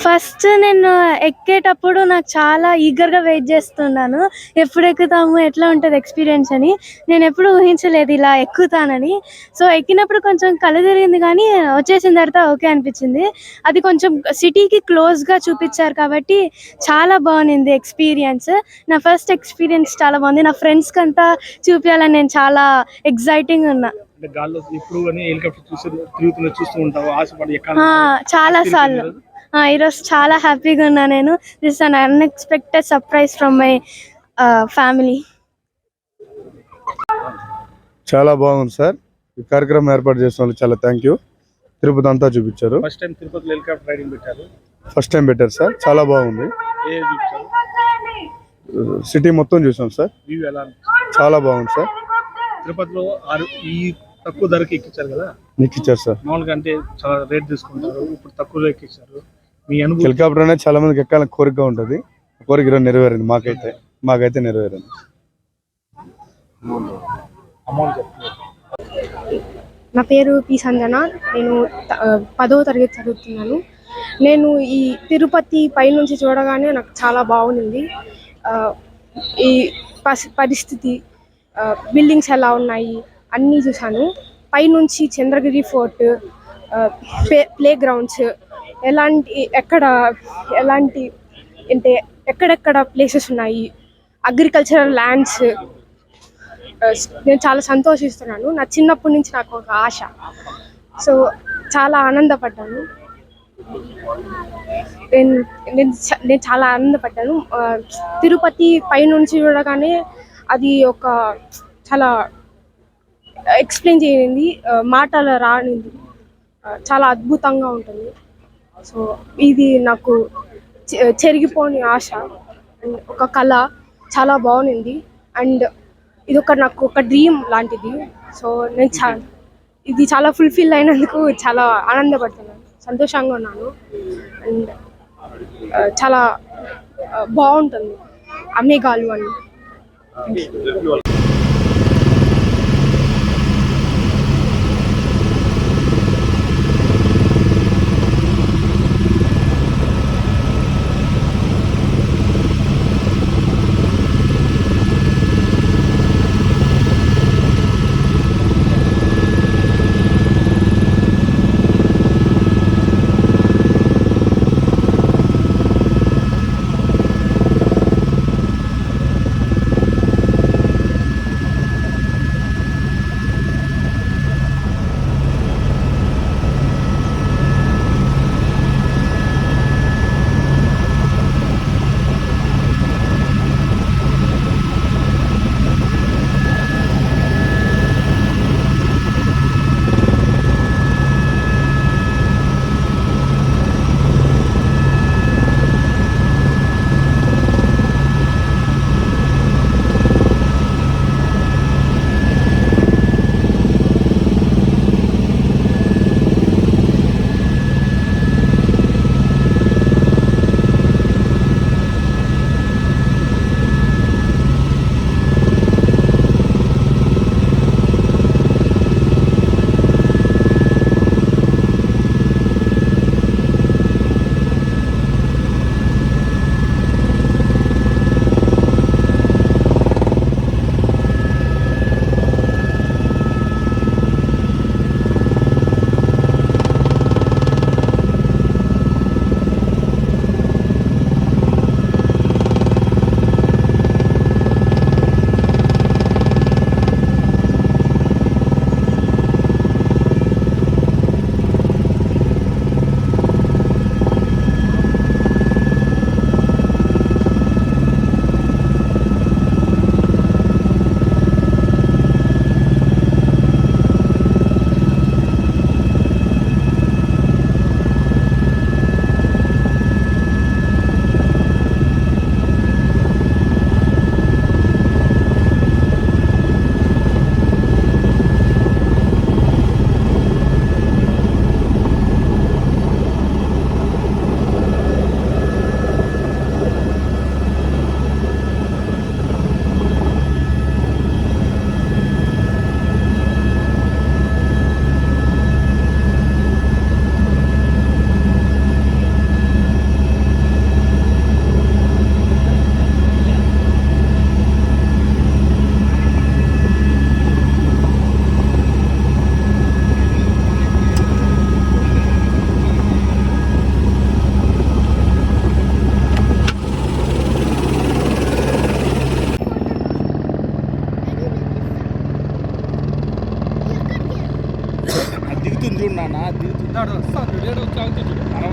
First నేను ఎక్కేటప్పుడు నాకు చాలా ఈగర్గా వెయిట్ చేస్తున్నాను. ఎప్పుడు ఎక్కుతాము, ఎట్లా ఉంటుంది ఎక్స్పీరియన్స్ అని. నేను ఎప్పుడు ఊహించలేదు ఇలా ఎక్కుతానని. సో ఎక్కినప్పుడు కొంచెం కళ్ళు తిరిగింది, కానీ వచ్చేసిన తర్వాత ఓకే అనిపించింది. అది కొంచెం సిటీకి క్లోజ్గా చూపించారు కాబట్టి చాలా బాగుంది ఎక్స్పీరియన్స్. నా ఫస్ట్ ఎక్స్పీరియన్స్ చాలా బాగుంది. నా ఫ్రెండ్స్కి అంతా చూపించాలని నేను చాలా ఎక్సైటింగ్ ఉన్నా. చాలా సార్లు ఈరోజు చాలా హ్యాపీగా ఉన్నా నేను. This an unexpected surprise from my family. చాలా బాగుంది సార్. ఈ కార్యక్రమం ఏర్పాటు చేసిన వాళ్ళు చాలా థ్యాంక్ యూ. తిరుపతి అంతా చూపించారు. ఫస్ట్ టైం పెట్టారు సార్. చాలా బాగుంది. సిటీ మొత్తం చూసాం సార్. చాలా బాగుంది సార్. తిరుపతిలో ఈ తక్కువ ధరకి ఎక్కించారు కదా, ఎక్కించారు సార్. మామూలుగా అంటే చాలా రేట్ తీసుకుంటారు, ఇప్పుడు తక్కువలో ఎక్కించారు. మీ అనుభవం? హెలికాప్టర్ అనేది చాలా మందికి ఎక్కాలని కోరికగా ఉంటుంది. కోరిక ఈరోజు నెరవేరింది. మాకైతే నెరవేరింది. నా పేరు పి సంజన. నేను 10వ తరగతి చదువుతున్నాను. నేను ఈ తిరుపతి పైనుంచి చూడగానే నాకు చాలా బాగుంది. ఈ పరిస్థితి, బిల్డింగ్స్ ఎలా ఉన్నాయి అన్నీ చూశాను. పైనుంచి చంద్రగిరి ఫోర్ట్, ప్లే గ్రౌండ్స్, ఎలాంటి అంటే ఎక్కడెక్కడ ప్లేసెస్ ఉన్నాయి, అగ్రికల్చరల్ ల్యాండ్స్. నేను చాలా సంతోషిస్తున్నాను. నా చిన్నప్పటి నుంచి నాకు ఒక ఆశ. సో చాలా ఆనందపడ్డాను. నేను చాలా ఆనందపడ్డాను. తిరుపతి పైనుంచి చూడగానే అది ఒక చాలా ఎక్స్ప్లెయిన్ చేయండి, మాటలు రానిది, చాలా అద్భుతంగా ఉంటుంది. సో ఇది నాకు చెరిగిపోని ఆశ, ఒక కళ. చాలా బాగుంది. అండ్ ఇది నాకు ఒక డ్రీమ్ లాంటిది. సో నేను ఇది చాలా ఫుల్ఫిల్ అయినందుకు చాలా ఆనందపడుతున్నాను, సంతోషంగా ఉన్నాను. అండ్ చాలా బాగుంటుంది అమేఘాలు అని.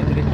ఉంది